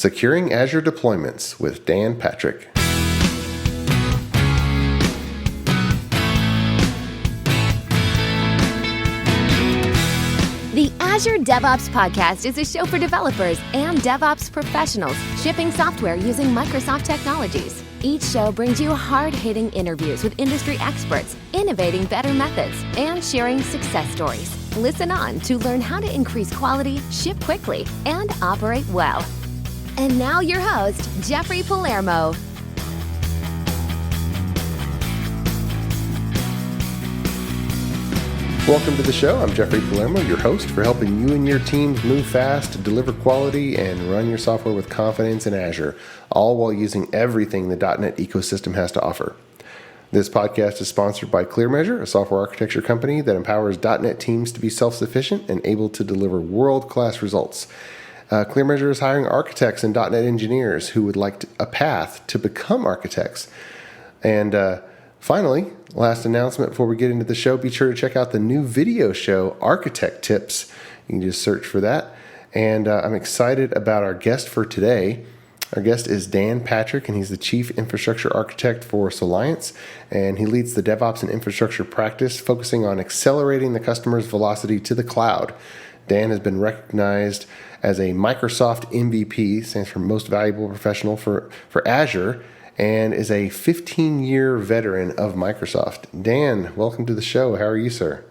Securing Azure Deployments with Dan Patrick. The Azure DevOps Podcast is a show for developers and DevOps professionals shipping software using Microsoft technologies. Each show brings you hard-hitting interviews with industry experts, innovating better methods, and sharing success stories. Listen on to learn how to increase quality, ship quickly, and operate well. And now your host, Jeffrey Palermo. Welcome to the show. I'm Jeffrey Palermo, your host for helping you and your teams move fast, deliver quality, and run your software with confidence in Azure, all while using everything the .NET ecosystem has to offer. This podcast is sponsored by ClearMeasure, a software architecture company that empowers .NET teams to be self-sufficient and able to deliver world-class results. ClearMeasure is hiring architects and .NET engineers who would like a path to become architects. And finally, last announcement before we get into the show, be sure to check out the new video show, Architect Tips. You can just search for that. And I'm excited about our guest for today. Our guest is Dan Patrick, and he's the Chief Infrastructure Architect for Solliance, and he leads the DevOps and Infrastructure practice, focusing on accelerating the customer's velocity to the cloud. Dan has been recognized as a Microsoft MVP, stands for Most Valuable Professional for Azure, and is a 15-year veteran of Microsoft. Dan, welcome to the show. How are you, sir?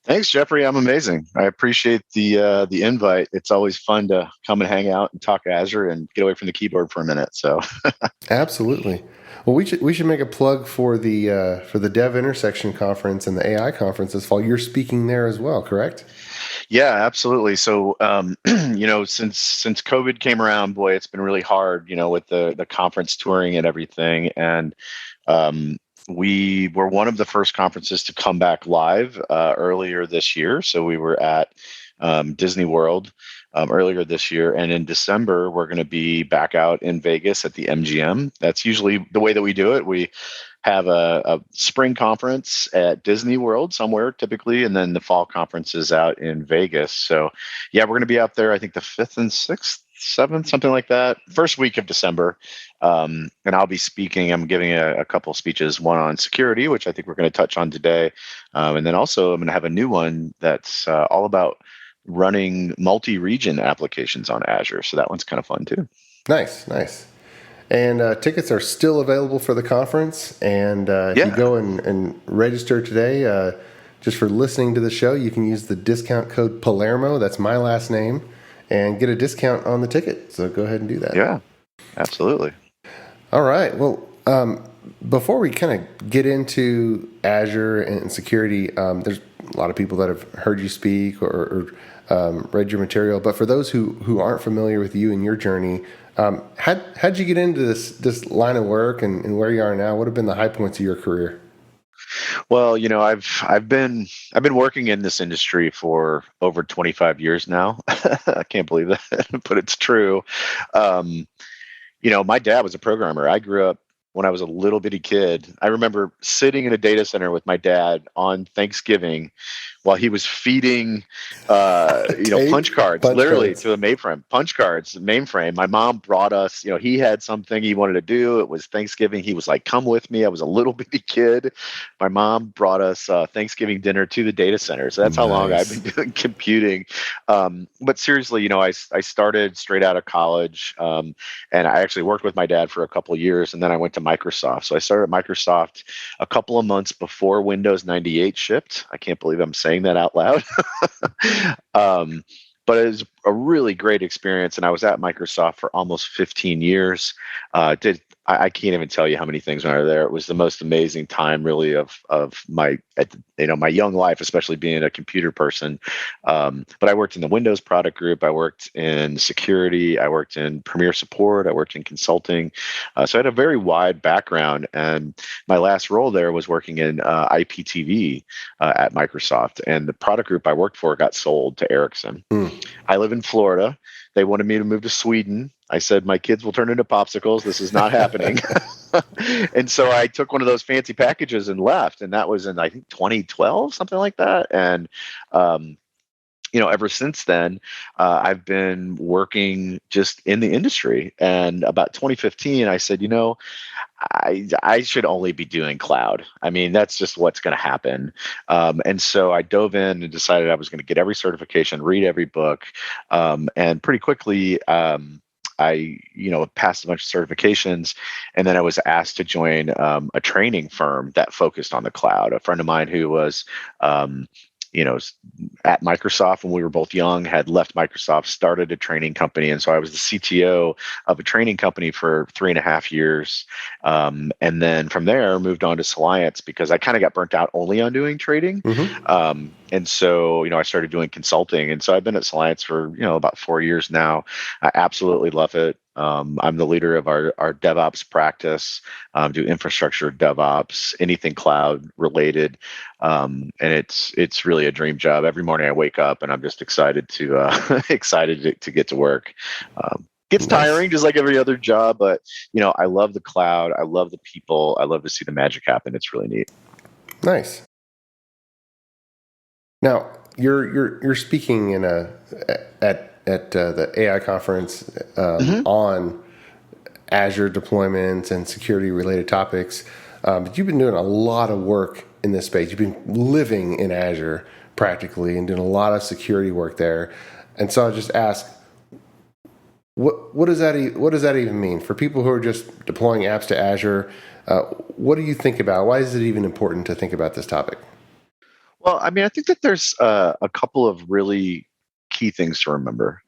Thanks, Jeffrey. I'm amazing. I appreciate the invite. It's always fun to come and hang out and talk Azure and get away from the keyboard for a minute. So, absolutely. Well, we should make a plug for the Dev Intersection conference and the AI conference this fall. You're speaking there as well, correct? Yeah, absolutely. So, since COVID came around, boy, it's been really hard, with the conference touring and everything. And we were one of the first conferences to come back live earlier this year. So we were at Disney World earlier this year. And in December, we're going to be back out in Vegas at the MGM. That's usually the way that we do it. We have a spring conference at Disney World somewhere typically, and then the fall conference is out in Vegas. So yeah, we're going to be out there, I think the 5th and 6th, 7th, something like that, first week of December. And I'll be speaking. I'm giving a couple of speeches, one on security, which I think we're going to touch on today. And then also I'm going to have a new one that's all about running multi-region applications on Azure. So that one's kind of fun too. Nice. And tickets are still available for the conference. And if you go and register today, just for listening to the show, you can use the discount code Palermo, that's my last name, and get a discount on the ticket. So go ahead and do that. Yeah, absolutely. All right. Well, before we kind of get into Azure and security, there's a lot of people that have heard you speak or read your material. But for those who aren't familiar with you and your journey, how'd you get into this line of work and where you are now? What have been the high points of your career? Well, I've been working in this industry for over 25 years now. I can't believe that, but it's true. My dad was a programmer. I grew up when I was a little bitty kid. I remember sitting in a data center with my dad on Thanksgiving while he was feeding, punch cards, literally to the mainframe. My mom brought us, he had something he wanted to do. It was Thanksgiving. He was like, come with me. I was a little bitty kid. My mom brought us Thanksgiving dinner to the data center. So that's how long I've been doing computing. But seriously, I started straight out of college, and I actually worked with my dad for a couple of years, and then I went to Microsoft. So I started at Microsoft a couple of months before Windows 98 shipped. I can't believe I'm saying that out loud. But it was a really great experience, and I was at Microsoft for almost 15 years. I can't even tell you how many things when I was there. It was the most amazing time, really, of my my young life, especially being a computer person. But I worked in the Windows product group. I worked in security. I worked in premier support. I worked in consulting. So I had a very wide background. And my last role there was working in IPTV at Microsoft. And the product group I worked for got sold to Ericsson. I live in Florida. They wanted me to move to Sweden. I said, my kids will turn into popsicles. This is not happening. And so I took one of those fancy packages and left. And that was in, I think, 2012, something like that. And ever since then, I've been working just in the industry. And about 2015, I said, I should only be doing cloud. I mean, that's just what's going to happen. And so I dove in and decided I was going to get every certification, read every book, and pretty quickly. I, passed a bunch of certifications, and then I was asked to join a training firm that focused on the cloud. A friend of mine who was, at Microsoft when we were both young, had left Microsoft, started a training company. And so I was the CTO of a training company for 3.5 years. And then from there, moved on to Solliance because I kind of got burnt out only on doing trading. And so, I started doing consulting. And so I've been at Solliance for, about 4 years now. I absolutely love it. I'm the leader of our DevOps practice, do infrastructure, DevOps, anything cloud related. And it's really a dream job. Every morning I wake up and I'm just excited to get to work. Gets tiring just like every other job, but I love the cloud. I love the people. I love to see the magic happen. It's really neat. Nice. Now you're speaking at the AI conference on Azure deployments and security related topics. But you've been doing a lot of work in this space. You've been living in Azure practically and doing a lot of security work there. And so I'll just ask, what does that even mean for people who are just deploying apps to Azure? What do you think about? Why is it even important to think about this topic? Well, I mean, I think that there's a couple of really key things to remember.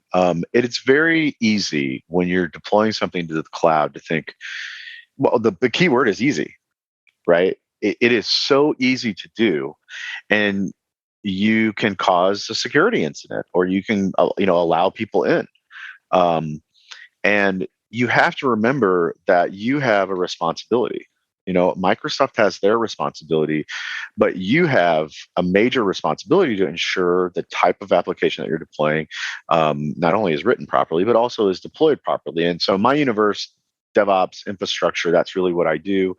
It's very easy when you're deploying something to the cloud to think, well, the key word is easy, right? It is so easy to do, and you can cause a security incident, or you can allow people in. And you have to remember that you have a responsibility. Microsoft has their responsibility, but you have a major responsibility to ensure the type of application that you're deploying not only is written properly, but also is deployed properly. And so my universe, DevOps, infrastructure, that's really what I do.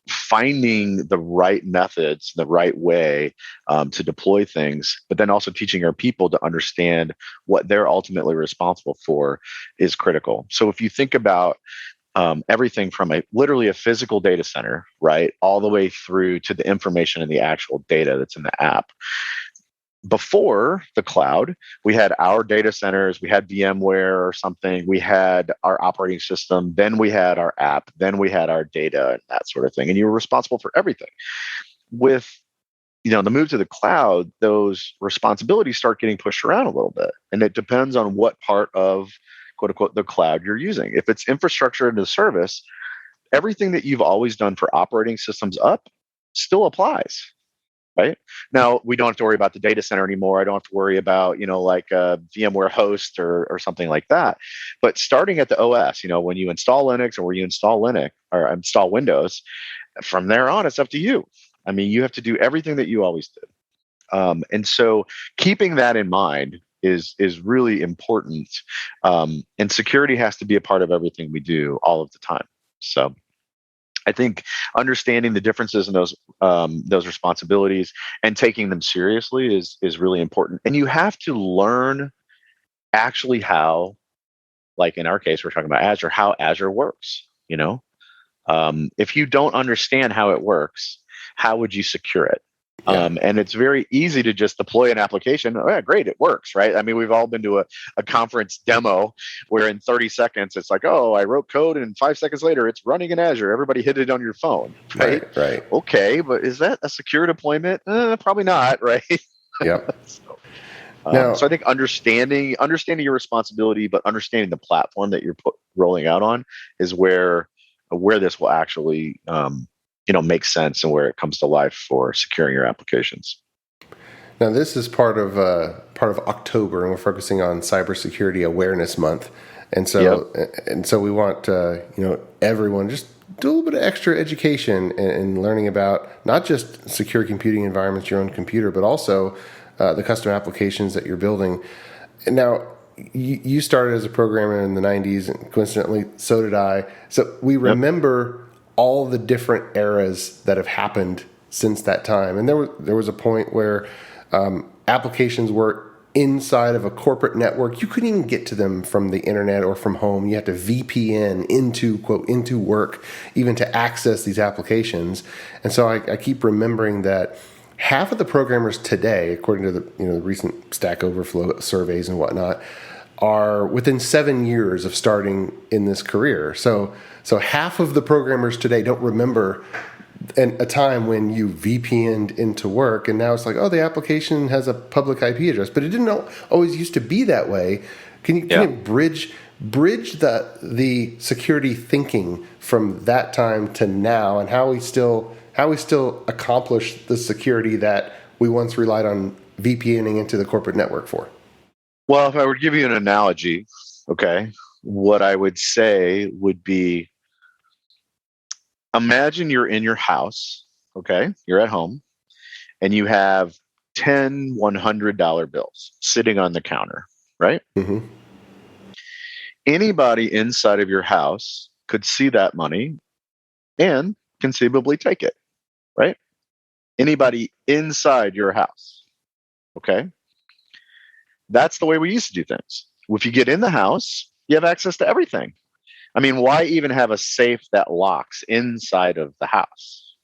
Finding the right methods, the right way to deploy things, but then also teaching our people to understand what they're ultimately responsible for is critical. So if you think about everything from literally a physical data center, right, all the way through to the information and the actual data that's in the app. Before the cloud, we had our data centers, we had VMware or something, we had our operating system, then we had our app, then we had our data and that sort of thing. And you were responsible for everything. With the move to the cloud, those responsibilities start getting pushed around a little bit. And it depends on what part of quote unquote the cloud you're using. If it's infrastructure as a service, everything that you've always done for operating systems up still applies. Right now, we don't have to worry about the data center anymore. I don't have to worry about, like a VMware host or something like that. But starting at the OS, when you install Linux or when you install Linux or install Windows, from there on, it's up to you. I mean, you have to do everything that you always did. And so keeping that in mind is really important. And security has to be a part of everything we do all of the time. So I think understanding the differences in those responsibilities and taking them seriously is really important. And you have to learn actually how, like in our case, we're talking about Azure, how Azure works. If you don't understand how it works, how would you secure it? Yeah. And it's very easy to just deploy an application. Oh, yeah, great, it works, right? I mean, we've all been to a conference demo where in 30 seconds, it's like, oh, I wrote code and 5 seconds later, it's running in Azure. Everybody hit it on your phone, right? Right. Okay, but is that a secure deployment? Probably not, right? Yep. So I think understanding your responsibility, but understanding the platform that you're rolling out on is where this will actually make sense and where it comes to life for securing your applications. Now, this is part of October, and we're focusing on Cybersecurity Awareness Month, and so we want everyone just do a little bit of extra education and learning about not just secure computing environments, your own computer, but also the custom applications that you're building. And now, you started as a programmer in the 90s, and coincidentally, so did I. So we remember all the different eras that have happened since that time. And there was a point where applications were inside of a corporate network. You couldn't even get to them from the internet or from home. You had to VPN into, quote, into work, even to access these applications. And so I keep remembering that half of the programmers today, according to the recent Stack Overflow surveys and whatnot, are within 7 years of starting in this career. So half of the programmers today don't remember a time when you VPN'd into work, and now it's like, oh, the application has a public IP address, but it didn't always used to be that way. Can you bridge the security thinking from that time to now, and how we still accomplish the security that we once relied on VPNing into the corporate network for? Well, if I were to give you an analogy, okay, what I would say would be, imagine you're in your house, okay, you're at home, and you have 10 $100 bills sitting on the counter, right? Mm-hmm. Anybody inside of your house could see that money and conceivably take it, right? Anybody inside your house, okay? That's the way we used to do things. If you get in the house, you have access to everything. I mean, why even have a safe that locks inside of the house,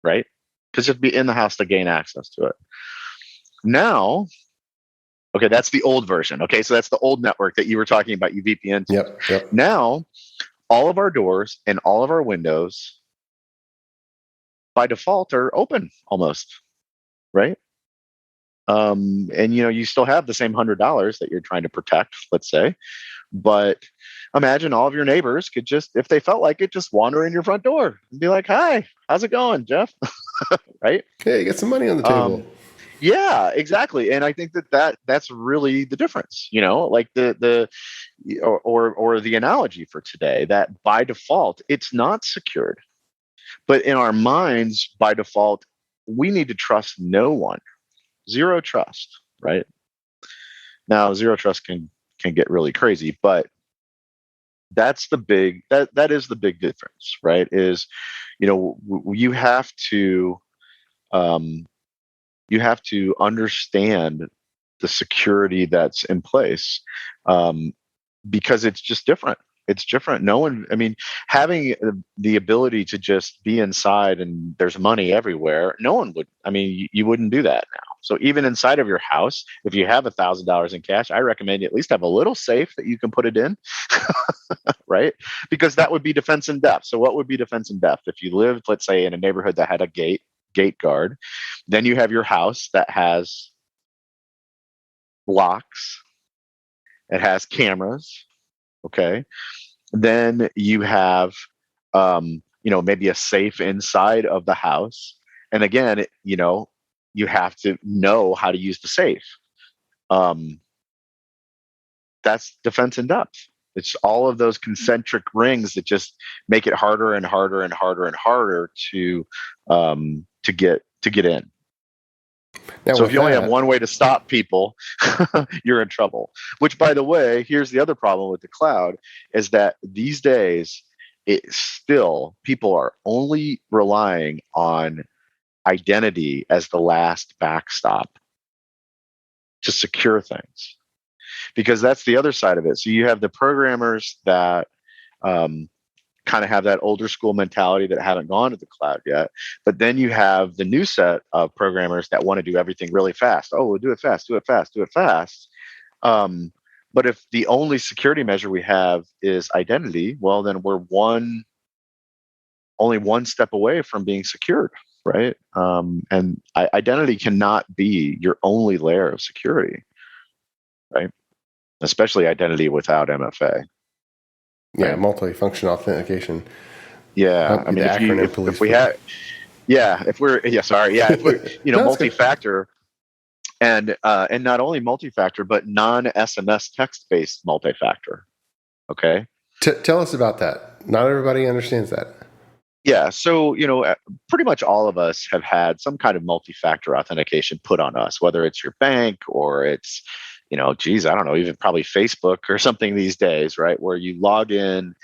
right? Because you have to be in the house to gain access to it. Now, okay, that's the old version. Okay, so that's the old network that you were talking about, you VPN to. Yep. Now, all of our doors and all of our windows, by default, are open almost, right? And you still have the same $100 that you're trying to protect, let's say. But imagine all of your neighbors could just, if they felt like it, just wander in your front door and be like, "Hi, how's it going, Jeff?" Right? Hey, get some money on the table. Yeah, exactly. And I think that's really the difference, like the analogy for today, that by default, it's not secured. But in our minds, by default, we need to trust no one. Zero trust, right? Now, zero trust can get really crazy, but that's the big that is the big difference, right? Is you have to understand the security that's in place, because it's just different. It's different. No one, having the ability to just be inside and there's money everywhere, no one would, you wouldn't do that now. So even inside of your house, if you have $1,000 in cash, I recommend you at least have a little safe that you can put it in, right? Because that would be defense in depth. So what would be defense in depth? If you lived, let's say, in a neighborhood that had a gate guard, then you have your house that has locks, it has cameras, okay? Then you have, maybe a safe inside of the house. And again, you have to know how to use the safe. That's defense in depth. It's all of those concentric rings that just make it harder and harder and harder and harder to get in. Now, so if you only have one way to stop people, you're in trouble. Which, by the way, here's the other problem with the cloud, is that these days, people are only relying on identity as the last backstop to secure things. Because that's the other side of it. So you have the programmers that kind of have that older school mentality that haven't gone to the cloud yet. But then you have the new set of programmers that want to do everything really fast. Oh, we'll do it fast, do it fast, do it fast. But if the only security measure we have is identity, well, then we're only one step away from being secured, right? And identity cannot be your only layer of security, right? Especially identity without MFA. Yeah, right? Multi-Factor Authentication. Yeah, if we're multi-factor, and not only multi-factor, but non-SMS text-based multi-factor. Okay. Tell us about that. Not everybody understands that. Yeah, so pretty much all of us have had some kind of multi-factor authentication put on us, whether it's your bank or it's I don't know, even probably Facebook or something these days, right? Where you log in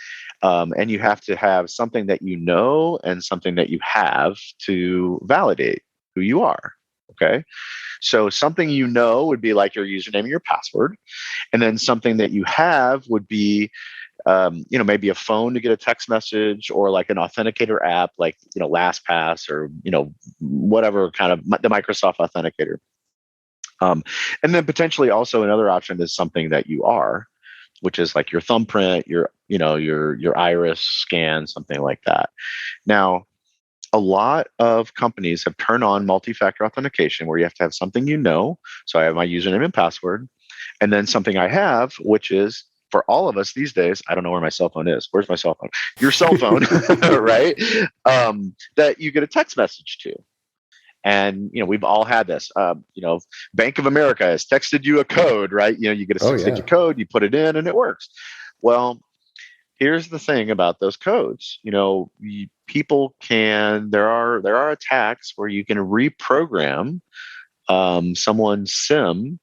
and you have to have something that and something that you have to validate who you are, Okay. So something you know would be like your username and your password. And then something that you have would be, maybe a phone to get a text message, or like an authenticator app, like, LastPass, or, whatever kind of the Microsoft Authenticator. And then potentially also another option is something that you are, which is like your thumbprint, your iris scan, something like that. Now, a lot of companies have turned on multi-factor authentication, where you have to have something So I have my username and password, and then something I have, which is for all of us these days. I don't know where my cell phone is. Where's my cell phone? Your cell phone, right? That you get a text message to. And we've all had this. Bank of America has texted you a code, right? You get a 6-digit code, you put it in, and it works. Well, here's the thing about those codes. People can. There are attacks where you can reprogram someone's SIM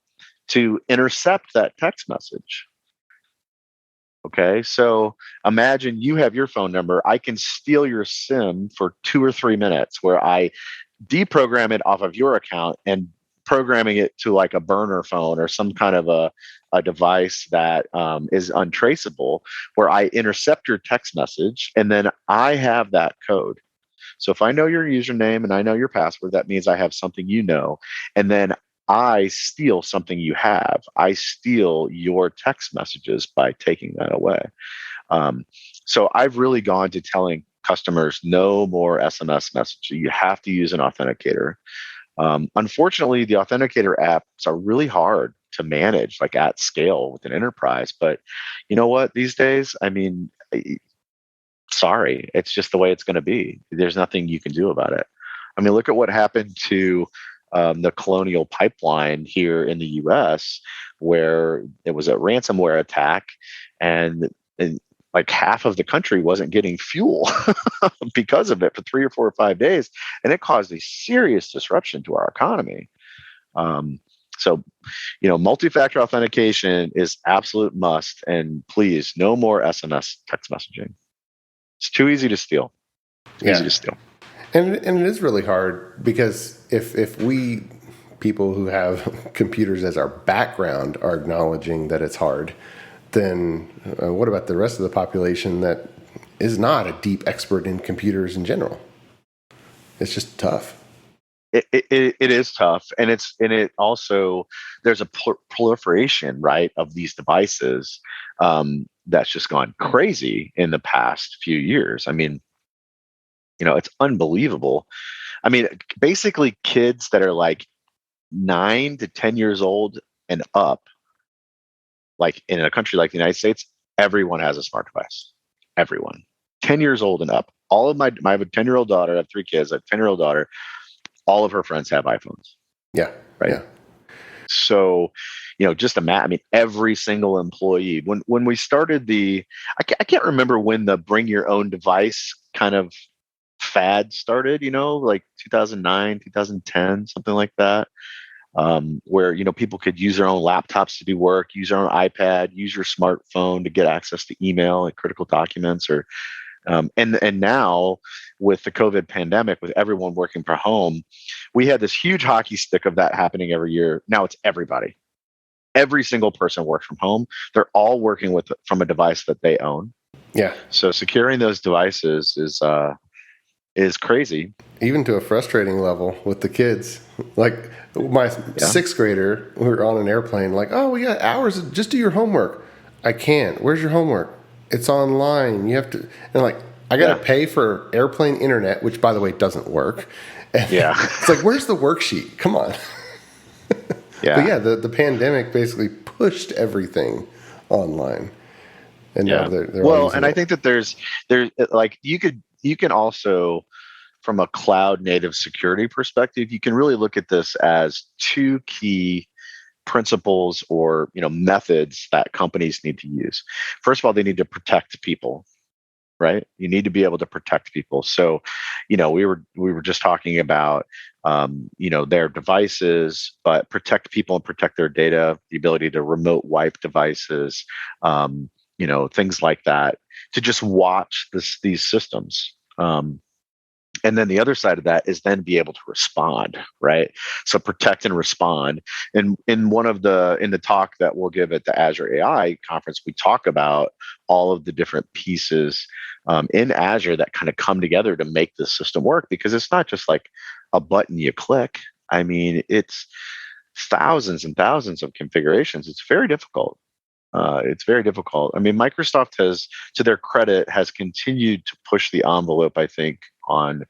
to intercept that text message. Okay, so imagine you have your phone number. I can steal your SIM for 2 or 3 minutes, where I deprogram it off of your account and programming it to like a burner phone or some kind of a device that is untraceable, where I intercept your text message, and then I have that code. So if I know your username and I know your password, that means I have something and then I steal something you have. I steal your text messages by taking that away. So I've really gone to telling customers no more SMS messaging. You have to use an authenticator. Unfortunately, the authenticator apps are really hard to manage, like at scale with an enterprise. But you know what? These days, sorry, it's just the way it's going to be. There's nothing you can do about it. Look at what happened to the Colonial Pipeline here in the U.S., where it was a ransomware attack, and like half of the country wasn't getting fuel because of it for 3 or 4 or 5 days, and it caused a serious disruption to our economy. So, multi-factor authentication is absolute must, and please, no more SMS text messaging. It's too easy to steal. Easy to steal. And it is really hard, because if we people who have computers as our background are acknowledging that it's hard, then what about the rest of the population that is not a deep expert in computers in general? It's just tough. It is tough, and it also, there's a proliferation, right, of these devices that's just gone crazy in the past few years. It's unbelievable. Basically, kids that are like 9 to 10 years old and up, like in a country like the United States, everyone has a smart device. Everyone, 10 years old and up. All of I have a 10-year-old daughter. I have 3 kids. I have a 10-year-old daughter. All of her friends have iPhones. Yeah. Right. Yeah. So, just imagine, every single employee, when we started I can't remember when the bring your own device kind of fad started, like 2009, 2010, something like that, where, people could use their own laptops to do work, use their own iPad, use your smartphone to get access to email and critical documents, or and now with the COVID pandemic, with everyone working from home, we had this huge hockey stick of that happening every year. Now it's everybody. Every single person works from home. They're all working from a device that they own. Yeah. So securing those devices is crazy. Even to a frustrating level with the kids. Like my 6th grader, we were on an airplane, like, oh, we got hours, just do your homework. I can't. Where's your homework? It's online. You have to, and like, I got to pay for airplane internet, which, by the way, doesn't work. And it's like, where's the worksheet? Come on. But the pandemic basically pushed everything online. And now they're and I think that there's like, you can also, from a cloud native security perspective, you can really look at this as 2 key principles or methods that companies need to use. First of all, they need to protect people, right? You need to be able to protect people. So, we were just talking about their devices, but protect people and protect their data, the ability to remote wipe devices, things like that, to just watch these systems. And then the other side of that is then be able to respond, right? So protect and respond. And in the talk that we'll give at the Azure AI conference, we talk about all of the different pieces in Azure that kind of come together to make this system work, because it's not just like a button you click. I mean, it's thousands and thousands of configurations. It's very difficult. It's very difficult. I mean, Microsoft has, to their credit, has continued to push the envelope, I think, on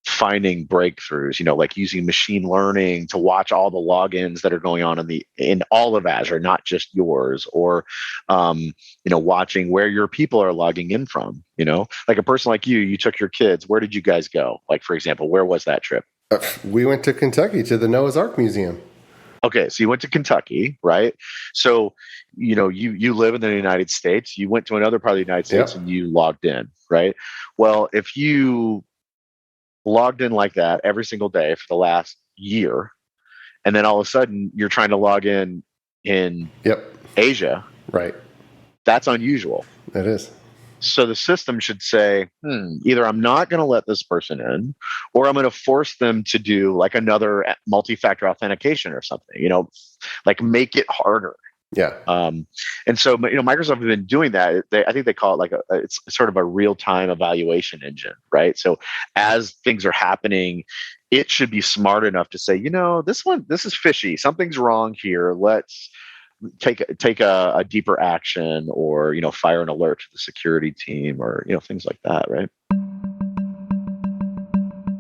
finding breakthroughs, like using machine learning to watch all the logins that are going on in all of Azure, not just yours, or watching where your people are logging in from. Like a person like you took your kids. Where did you guys go? Like, for example, where was that trip? We went to Kentucky to the Noah's Ark Museum. Okay, so you went to Kentucky, right? So, you live in the United States. You went to another part of the United States and you logged in, right? Well, if you logged in like that every single day for the last year, and then all of a sudden you're trying to log in Asia, right? That's unusual. It is. So the system should say, either I'm not going to let this person in, or I'm going to force them to do like another multi-factor authentication or something, like make it harder. Yeah. And so, Microsoft has been doing that. I think they call it like it's sort of a real-time evaluation engine, right? So as things are happening, it should be smart enough to say, this is fishy. Something's wrong here. Let's take a deeper action, or fire an alert to the security team, or things like that, right?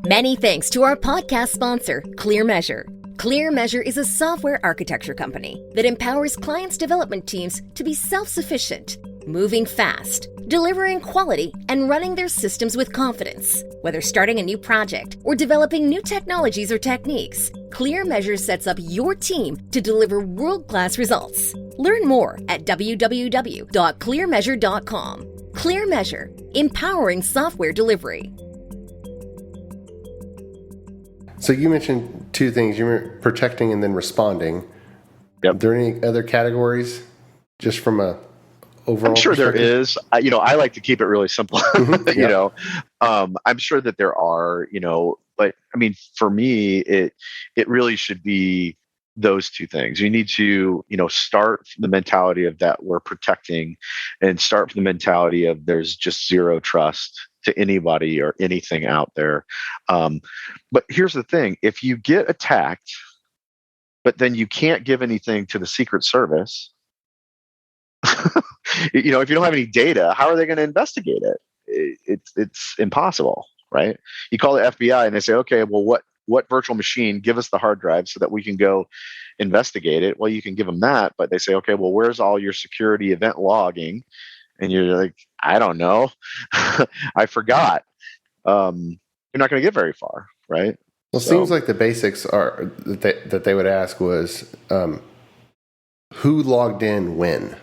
Many thanks to our podcast sponsor, ClearMeasure. ClearMeasure is a software architecture company that empowers clients' development teams to be self-sufficient, moving fast, delivering quality, and running their systems with confidence. Whether starting a new project or developing new technologies or techniques, ClearMeasure sets up your team to deliver world-class results. Learn more at www.clearmeasure.com. ClearMeasure, empowering software delivery. So you mentioned two things. You were protecting and then responding. Yep. Are there any other categories, just from a overall I'm sure there is. I like to keep it really simple. I'm sure that there are. But I mean, for me, it really should be those two things. You need to start from the mentality of that we're protecting, and start from the mentality of there's just zero trust to anybody or anything out there. But here's the thing: if you get attacked, but then you can't give anything to the Secret Service, if you don't have any data, how are they going to investigate it? It's impossible, right? You call the FBI and they say, okay, well, what virtual machine? Give us the hard drive so that we can go investigate it. Well, you can give them that, but they say, okay, well, where's all your security event logging? And you're like, I don't know. I forgot. You're not going to get very far, right? Well, it seems like the basics are that they would ask was who logged in when,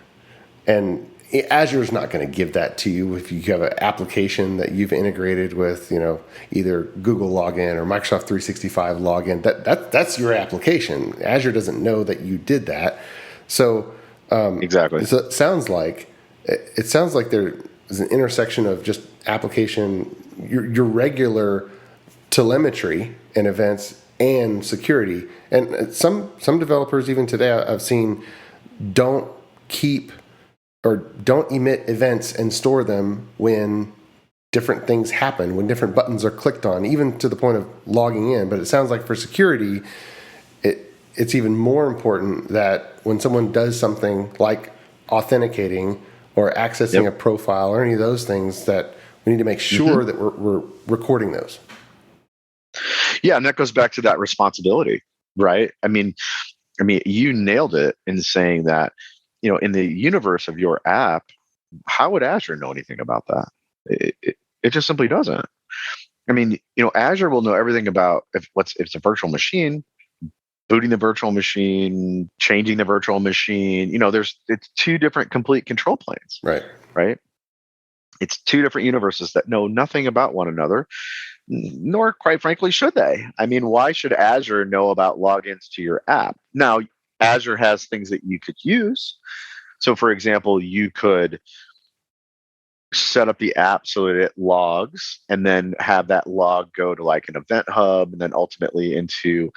and Azure's not going to give that to you if you have an application that you've integrated with, either Google login or Microsoft 365 login. That's your application. Azure doesn't know that you did that. So exactly. So it sounds like there is an intersection of just application, your regular telemetry and events, and security. And some developers even today I've seen don't keep or don't emit events and store them when different things happen, when different buttons are clicked on, even to the point of logging in. But it sounds like for security, it's even more important that when someone does something like authenticating or accessing a profile or any of those things, that we need to make sure that we're recording those. Yeah, and that goes back to that responsibility, right? I mean, you nailed it in saying that, in the universe of your app, how would Azure know anything about that? It just simply doesn't. I mean, Azure will know everything about if it's a virtual machine, booting the virtual machine, changing the virtual machine. It's two different complete control planes. Right. It's two different universes that know nothing about one another, nor, quite frankly, should they. I mean, why should Azure know about logins to your app? Now, Azure has things that you could use. So, for example, you could set up the app so that it logs, and then have that log go to like an event hub, and then ultimately into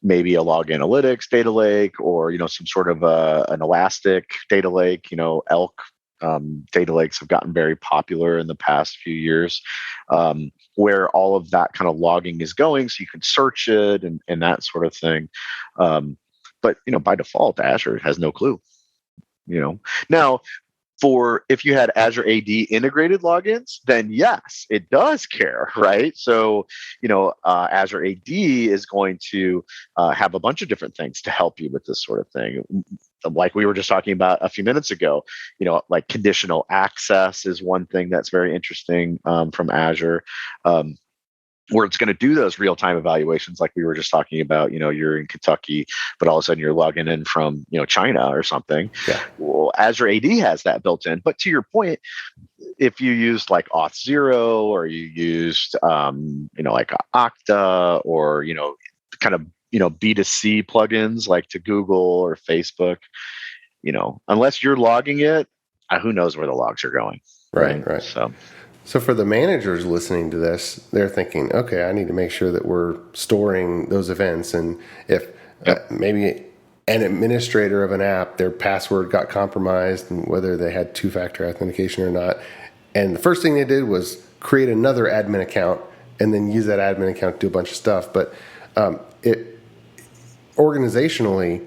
maybe a log analytics data lake, or some sort of an elastic data lake. Elk data lakes have gotten very popular in the past few years, where all of that kind of logging is going, so you can search it and that sort of thing. But by default, Azure has no clue. Now, for if you had Azure AD integrated logins, then yes, it does care, right? So, Azure AD is going to have a bunch of different things to help you with this sort of thing. Like we were just talking about a few minutes ago, like conditional access is one thing that's very interesting from Azure. Where it's going to do those real-time evaluations, like we were just talking about. You're in Kentucky, but all of a sudden you're logging in from China or something. Yeah. Well, Azure AD has that built in. But to your point, if you used like Auth0, or you used like Okta, or kind of B2C plugins like to Google or Facebook, unless you're logging it, who knows where the logs are going? Right. So for the managers listening to this, they're thinking, okay, I need to make sure that we're storing those events. And if maybe an administrator of an app, their password got compromised, and whether they had two-factor authentication or not, and the first thing they did was create another admin account and then use that admin account to do a bunch of stuff. But it organizationally,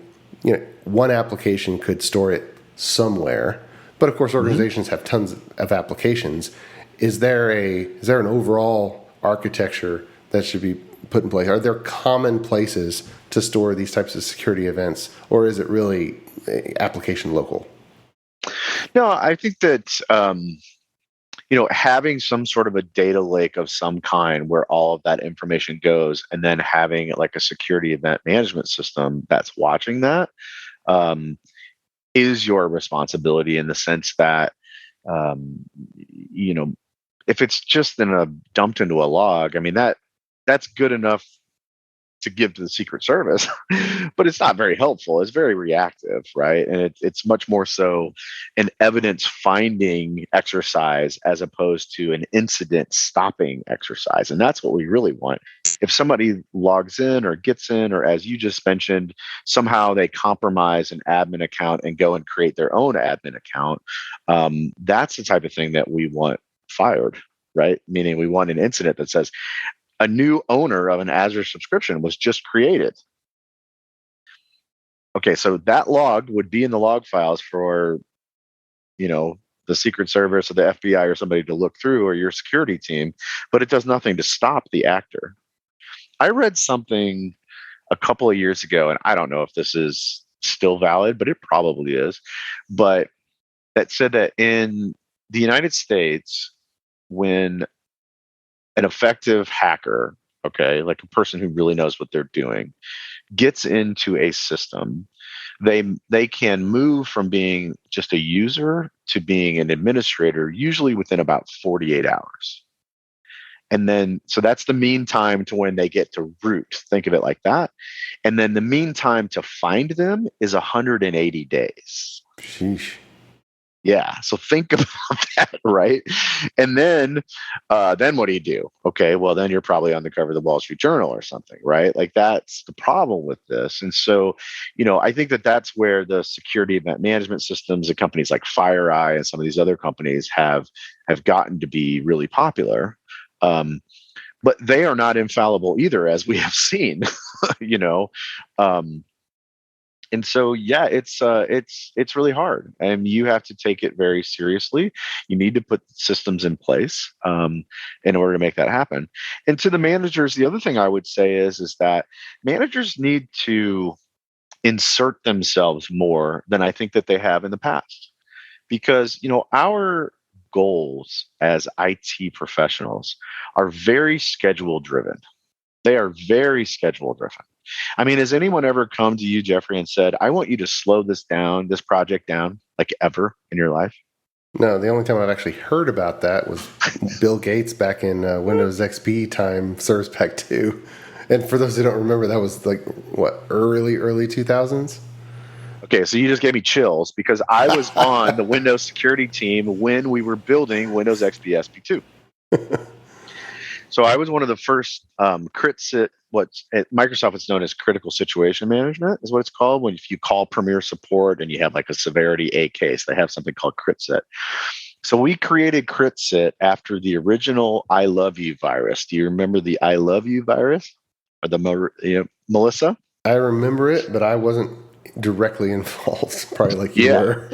one application could store it somewhere. But of course, organizations have tons of applications. Is there an overall architecture that should be put in place? Are there common places to store these types of security events, or is it really application local? No, I think that having some sort of a data lake of some kind where all of that information goes, and then having like a security event management system that's watching that is your responsibility, in the sense that if it's just dumped into a log, I mean, that's good enough to give to the Secret Service, but it's not very helpful. It's very reactive, right? And it's much more so an evidence finding exercise as opposed to an incident stopping exercise. And that's what we really want. If somebody logs in or gets in, or as you just mentioned, somehow they compromise an admin account and go and create their own admin account, that's the type of thing that we want fired, right? Meaning we want an incident that says, a new owner of an Azure subscription was just created. Okay, so that log would be in the log files for, the Secret Service or the FBI or somebody to look through, or your security team, but it does nothing to stop the actor. I read something a couple of years ago, and I don't know if this is still valid, but it probably is, but that said that in the United States, when an effective hacker, okay, like a person who really knows what they're doing, gets into a system, they can move from being just a user to being an administrator, usually within about 48 hours. And then, so that's the mean time to when they get to root. Think of it like that. And then the mean time to find them is 180 days. Sheesh. Yeah. So think about that, right? And then what do you do? Okay, well, then you're probably on the cover of the Wall Street Journal or something, right? Like, that's the problem with this. And so, I think that that's where the security event management systems at companies like FireEye and some of these other companies have gotten to be really popular. But they are not infallible either, as we have seen, And so, yeah, it's really hard, and you have to take it very seriously. You need to put systems in place in order to make that happen. And to the managers, the other thing I would say is that managers need to insert themselves more than I think that they have in the past, because our goals as IT professionals are very schedule driven. They are very schedule driven. I mean, has anyone ever come to you, Jeffrey, and said, I want you to slow this project down, like, ever in your life? No, the only time I've actually heard about that was Bill Gates back in Windows XP time, Service Pack 2. And for those who don't remember, that was like, what, early 2000s? Okay, so you just gave me chills because I was on the Windows security team when we were building Windows XP SP2. So I was one of the first crit-sit, what's at Microsoft it's known as critical situation management is what it's called. When if you call Premier support and you have like a severity A case, they have something called crit-sit. So we created crit-sit after the original I Love You virus. Do you remember the I Love You virus? Or Melissa? I remember it, but I wasn't directly involved, probably like you Yeah. were.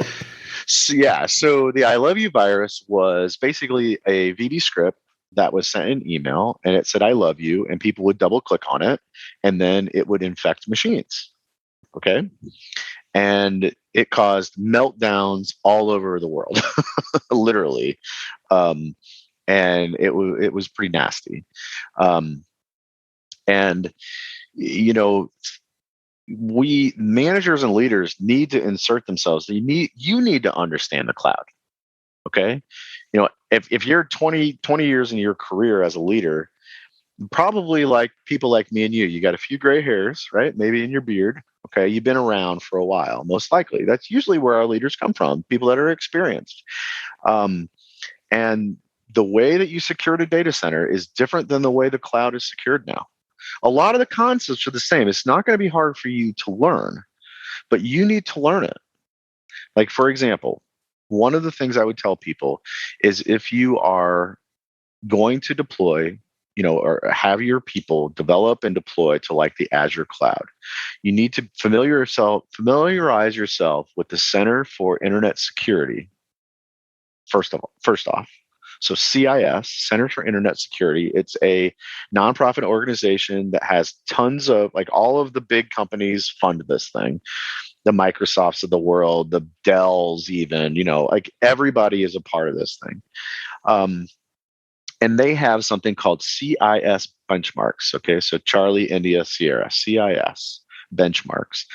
So the I Love You virus was basically a VB script that was sent an email and it said, I love you. And people would double click on it and then it would infect machines. Okay. And it caused meltdowns all over the world, literally. And it was pretty nasty. And, you know, we managers and leaders need to insert themselves. You need to understand the cloud. Okay. You know, if you're 20 years in your career as a leader, probably like people like me and you got a few gray hairs, right? Maybe in your beard. Okay. You've been around for a while, most likely. That's usually where our leaders come from, people that are experienced. And the way that you secured a data center is different than the way the cloud is secured now. A lot of the concepts are the same. It's not going to be hard for you to learn, but you need to learn it. Like, for example, one of the things I would tell people is if you are going to deploy, or have your people develop and deploy to like the Azure cloud, you need to familiarize yourself with the Center for Internet Security. First off. So CIS, Center for Internet Security, it's a nonprofit organization that has tons of, like all of the big companies fund this thing. The Microsofts of the world, the Dells even, like everybody is a part of this thing. And they have something called CIS Benchmarks. Okay, so Charlie, India, Sierra, CIS Benchmarks.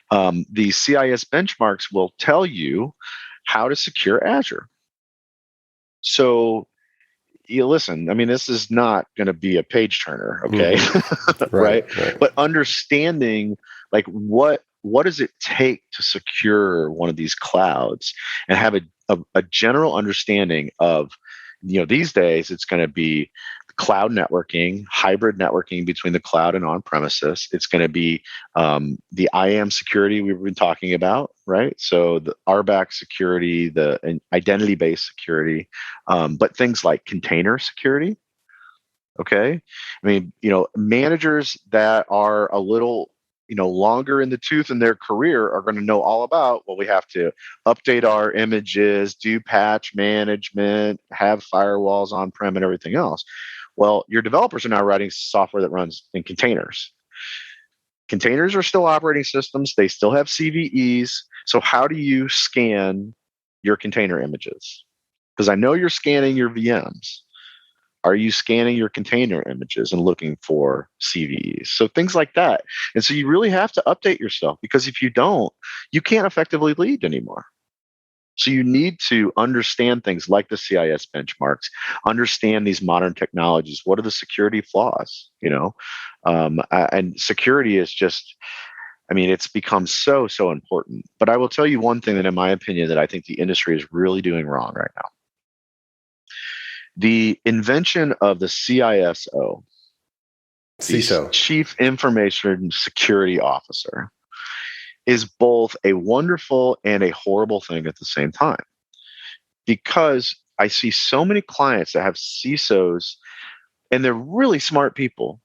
The CIS Benchmarks will tell you how to secure Azure. So you listen, I mean, this is not going to be a page turner, okay? Mm-hmm. right? Right. But understanding like what does it take to secure one of these clouds and have a general understanding of, these days it's going to be cloud networking, hybrid networking between the cloud and on-premises. It's going to be the IAM security we've been talking about, right? So the RBAC security, the identity-based security, but things like container security. Okay, I mean, managers that are a little longer in the tooth in their career are going to know all about, well, we have to update our images, do patch management, have firewalls on-prem and everything else. Well, your developers are now writing software that runs in containers. Containers are still operating systems. They still have CVEs. So how do you scan your container images? Because I know you're scanning your VMs. Are you scanning your container images and looking for CVEs? So things like that. And so you really have to update yourself, because if you don't, you can't effectively lead anymore. So you need to understand things like the CIS benchmarks, understand these modern technologies. What are the security flaws? And security is just, I mean, it's become so important. But I will tell you one thing that, in my opinion, that I think the industry is really doing wrong right now. The invention of the CISO, CISO, Chief Information Security Officer, is both a wonderful and a horrible thing at the same time. Because I see so many clients that have CISOs and they're really smart people,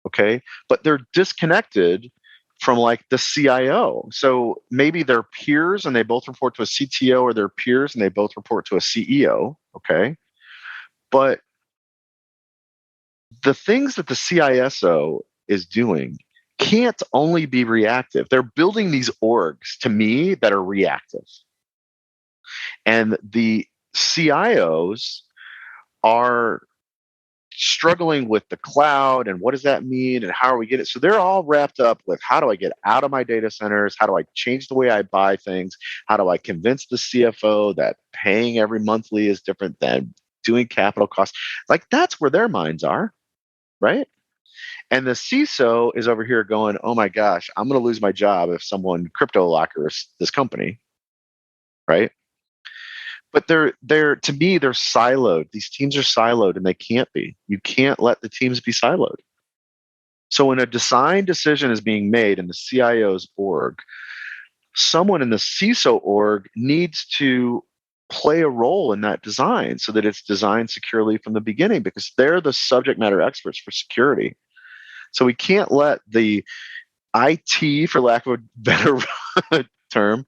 okay? But they're disconnected from like the CIO. So maybe they're peers and they both report to a CTO, or they're peers and they both report to a CEO, okay? But the things that the CISO is doing can't only be reactive. They're building these orgs, to me, that are reactive. And the CIOs are struggling with the cloud and what does that mean and how are we getting it. So they're all wrapped up with, how do I get out of my data centers? How do I change the way I buy things? How do I convince the CFO that paying every monthly is different than doing capital costs? Like, that's where their minds are, right? And the CISO is over here going, oh my gosh, I'm going to lose my job if someone crypto lockers this company, right? But to me, they're siloed. These teams are siloed, and they can't be. You can't let the teams be siloed. So when a design decision is being made in the CIO's org, someone in the CISO org needs to play a role in that design so that it's designed securely from the beginning, because they're the subject matter experts for security. So we can't let the IT, for lack of a better term,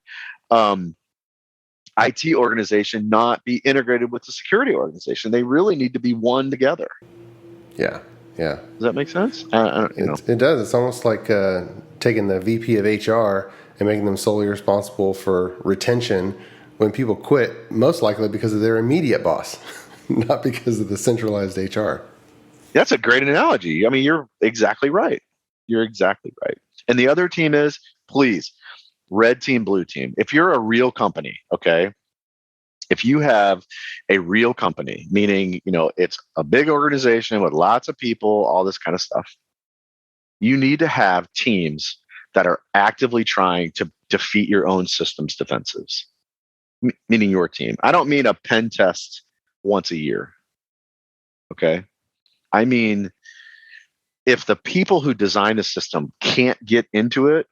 IT organization not be integrated with the security organization. They really need to be one together. Yeah. Does that make sense? It does. It's almost like taking the VP of HR and making them solely responsible for retention when people quit, most likely because of their immediate boss, not because of the centralized HR. That's a great analogy. I mean, you're exactly right. And the other team is, please, red team, blue team. If you're a real company, okay, if you have a real company, meaning, it's a big organization with lots of people, all this kind of stuff, you need to have teams that are actively trying to defeat your own system's defenses, meaning your team. I don't mean a pen test once a year, okay? I mean, if the people who design the system can't get into it,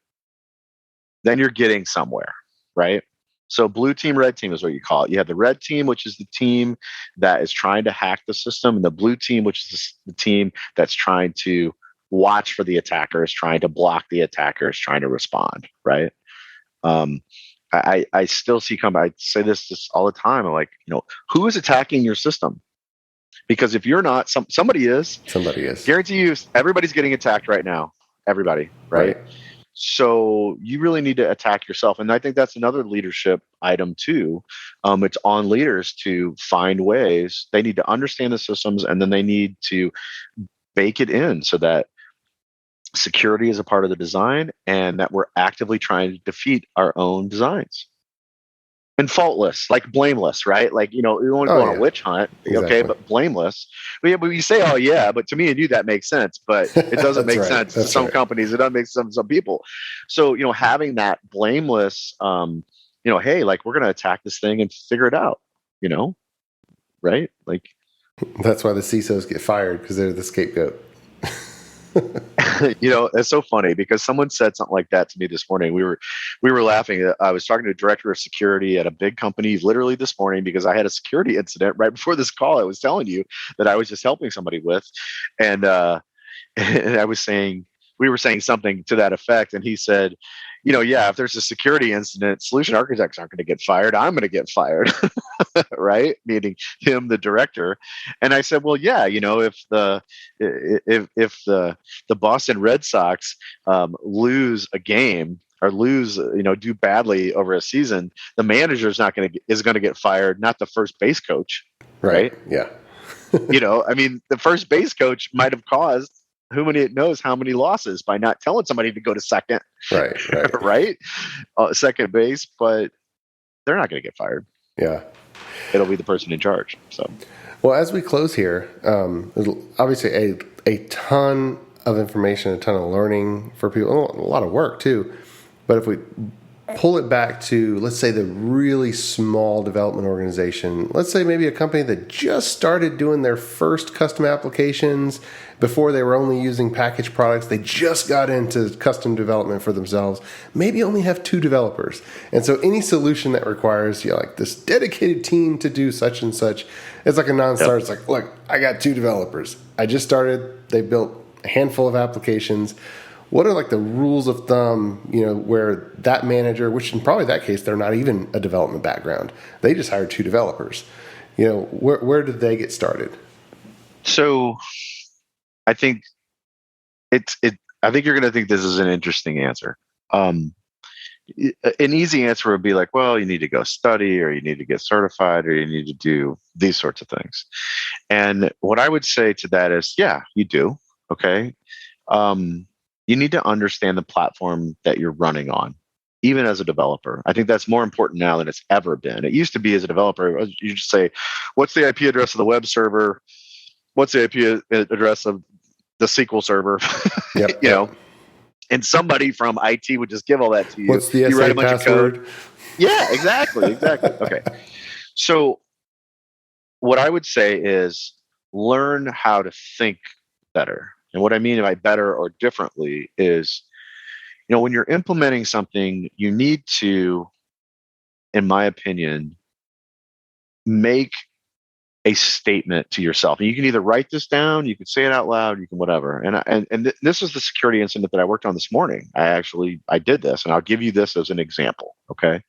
then you're getting somewhere, right? So blue team, red team is what you call it. You have the red team, which is the team that is trying to hack the system, and the blue team, which is the team that's trying to watch for the attackers, trying to block the attackers, trying to respond, right? I still see I say this all the time. I'm like, who is attacking your system? Because if you're not, somebody is. Somebody is. Guarantee you, everybody's getting attacked right now. Everybody, right? So you really need to attack yourself. And I think that's another leadership item too. It's on leaders to find ways. They need to understand the systems, and then they need to bake it in so that security is a part of the design, and that we're actively trying to defeat our own designs. And faultless, like blameless, right? Like, you don't want to go on a witch hunt, okay, but blameless. But you say, oh yeah, but to me and you, that makes sense, but it doesn't make sense to some companies. It doesn't make sense to some people. So, having that blameless, hey, like, we're going to attack this thing and figure it out, right? Like, that's why the CISOs get fired, because they're the scapegoat. It's so funny because someone said something like that to me this morning. We were laughing. I was talking to a director of security at a big company literally this morning because I had a security incident right before this call. I was telling you that I was just helping somebody with, and I was saying, we were saying something to that effect, and he said, if there's a security incident, solution architects aren't going to get fired. I'm going to get fired, right? Meaning him, the director. And I said, well, yeah, if the Boston Red Sox lose a game or do badly over a season, the manager is going to get fired, not the first base coach, right? Yeah. The first base coach might have caused who knows how many losses by not telling somebody to go to second, right? Second base, but they're not going to get fired. Yeah. It'll be the person in charge. So, well, as we close here, there's obviously a ton of information, a ton of learning for people, a lot of work too. But if we pull it back to, let's say, the really small development organization, let's say maybe a company that just started doing their first custom applications before they were only using packaged products. They just got into custom development for themselves, maybe only have 2 developers. And so any solution that requires like this dedicated team to do such and such, it's like a non-starter. It's like, look, I got 2 developers. I just started. They built a handful of applications. What are like the rules of thumb, where that manager, which in probably that case, they're not even a development background. They just hired 2 developers. Where did they get started? So I think I think you're going to think this is an interesting answer. An easy answer would be like, well, you need to go study, or you need to get certified, or you need to do these sorts of things. And what I would say to that is, yeah, you do. Okay. You need to understand the platform that you're running on, even as a developer. I think that's more important now than it's ever been. It used to be, as a developer, you just say, what's the IP address of the web server? What's the IP address of the SQL server, Yep. you know, and somebody from IT would just give all that to you. What's the you write a SA bunch password? of code. Yeah, exactly. Okay. So what I would say is learn how to think better. And what I mean by better or differently is, when you're implementing something, you need to, in my opinion, make a statement to yourself. And you can either write this down, you can say it out loud, you can whatever. And this is the security incident that I worked on this morning. I did this, and I'll give you this as an example. Okay.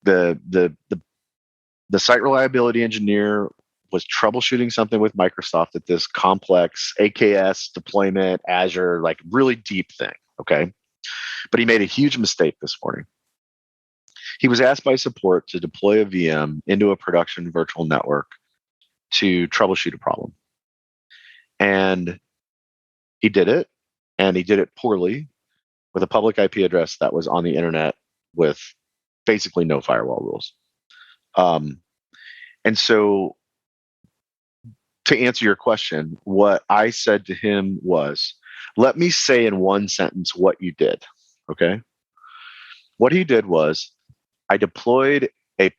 The site reliability engineer was troubleshooting something with Microsoft at this complex AKS deployment, Azure, like really deep thing. Okay. But he made a huge mistake this morning. He was asked by support to deploy a VM into a production virtual network to troubleshoot a problem. And he did it, and he did it poorly with a public IP address that was on the internet with basically no firewall rules. And so to answer your question, what I said to him was, let me say in one sentence what you did. Okay. What he did was, I deployed a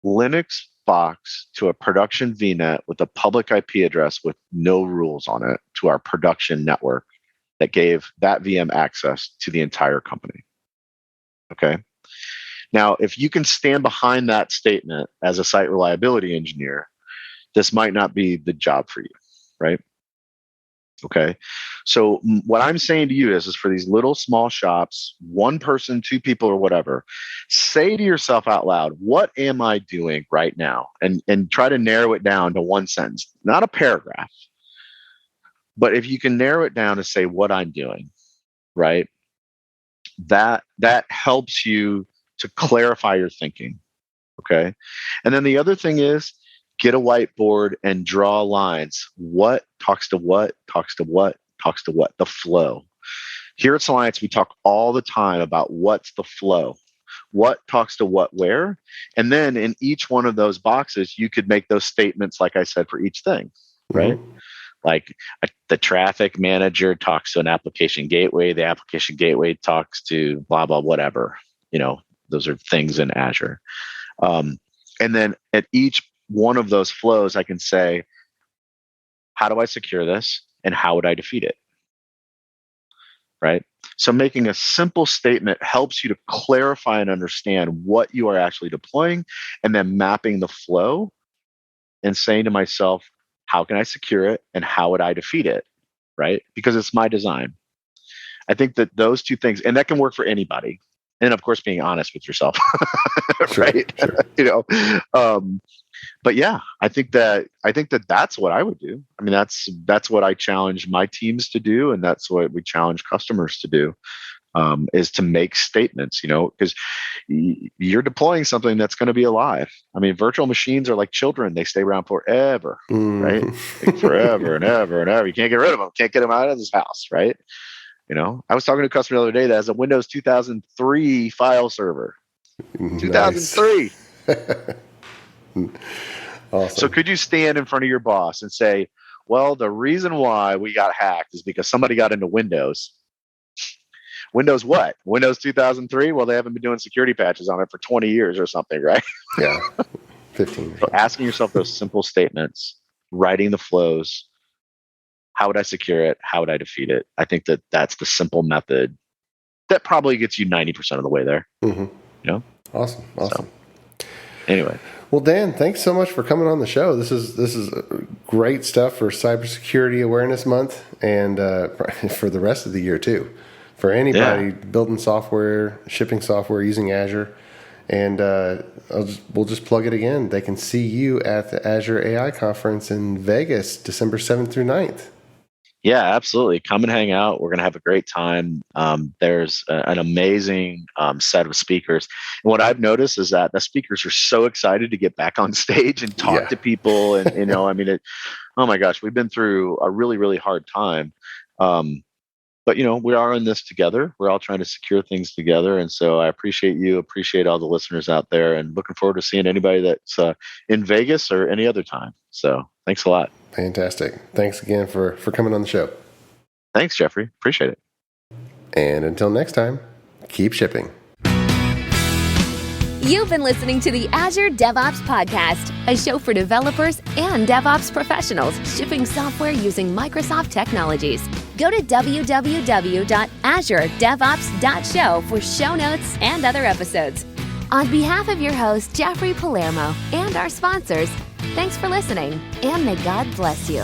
Linux box to a production VNet with a public IP address with no rules on it to our production network that gave that VM access to the entire company. Okay. Now, if you can stand behind that statement as a site reliability engineer, this might not be the job for you, right? Okay. So what I'm saying to you is for these little small shops, one person, two people, or whatever, say to yourself out loud, what am I doing right now? And try to narrow it down to one sentence, not a paragraph. But if you can narrow it down to say what I'm doing, right? That helps you to clarify your thinking. Okay. And then the other thing is, get a whiteboard and draw lines. What talks to what, talks to what, talks to what, the flow. Here at Solliance, we talk all the time about what's the flow, what talks to what, where. And then in each one of those boxes, you could make those statements, like I said, for each thing, right? Mm-hmm. Like the traffic manager talks to an application gateway. The application gateway talks to blah, blah, whatever. Those are things in Azure. And then at each one of those flows, I can say, how do I secure this? And how would I defeat it? Right? So making a simple statement helps you to clarify and understand what you are actually deploying, and then mapping the flow and saying to myself, how can I secure it? And how would I defeat it? Right? Because it's my design. I think that those two things, and that can work for anybody. And of course, being honest with yourself, right? Sure. But yeah, I think that that's what I would do. I mean, that's what I challenge my teams to do, and that's what we challenge customers to do, is to make statements. Because you're deploying something that's going to be alive. I mean, virtual machines are like children; they stay around forever, right? Like forever and ever and ever. You can't get rid of them. Can't get them out of this house, right? I was talking to a customer the other day that has a Windows 2003 file server. Nice. 2003. Awesome. So could you stand in front of your boss and say, well, the reason why we got hacked is because somebody got into Windows. Windows what? Windows 2003? Well, they haven't been doing security patches on it for 20 years or something, right? Yeah, 15. So asking yourself those simple statements, writing the flows. How would I secure it? How would I defeat it? I think that that's the simple method that probably gets you 90% of the way there. Mm-hmm. Awesome. So, anyway. Well, Dan, thanks so much for coming on the show. This is great stuff for Cybersecurity Awareness Month, and for the rest of the year too. For anybody building software, shipping software using Azure, and we'll just plug it again. They can see you at the Azure AI Conference in Vegas, December 7th through 9th. Yeah, absolutely. Come and hang out. We're going to have a great time. There's an amazing set of speakers. And what I've noticed is that the speakers are so excited to get back on stage and talk to people. And, I mean, oh my gosh, we've been through a really, really hard time. But but we are in this together. We're all trying to secure things together. And so I appreciate you, appreciate all the listeners out there, and looking forward to seeing anybody that's in Vegas or any other time. So thanks a lot. Fantastic. Thanks again for coming on the show. Thanks, Jeffrey. Appreciate it. And until next time, keep shipping. You've been listening to the Azure DevOps Podcast, a show for developers and DevOps professionals shipping software using Microsoft technologies. Go to www.azuredevops.show for show notes and other episodes. On behalf of your host, Jeffrey Palermo, and our sponsors, thanks for listening, and may God bless you.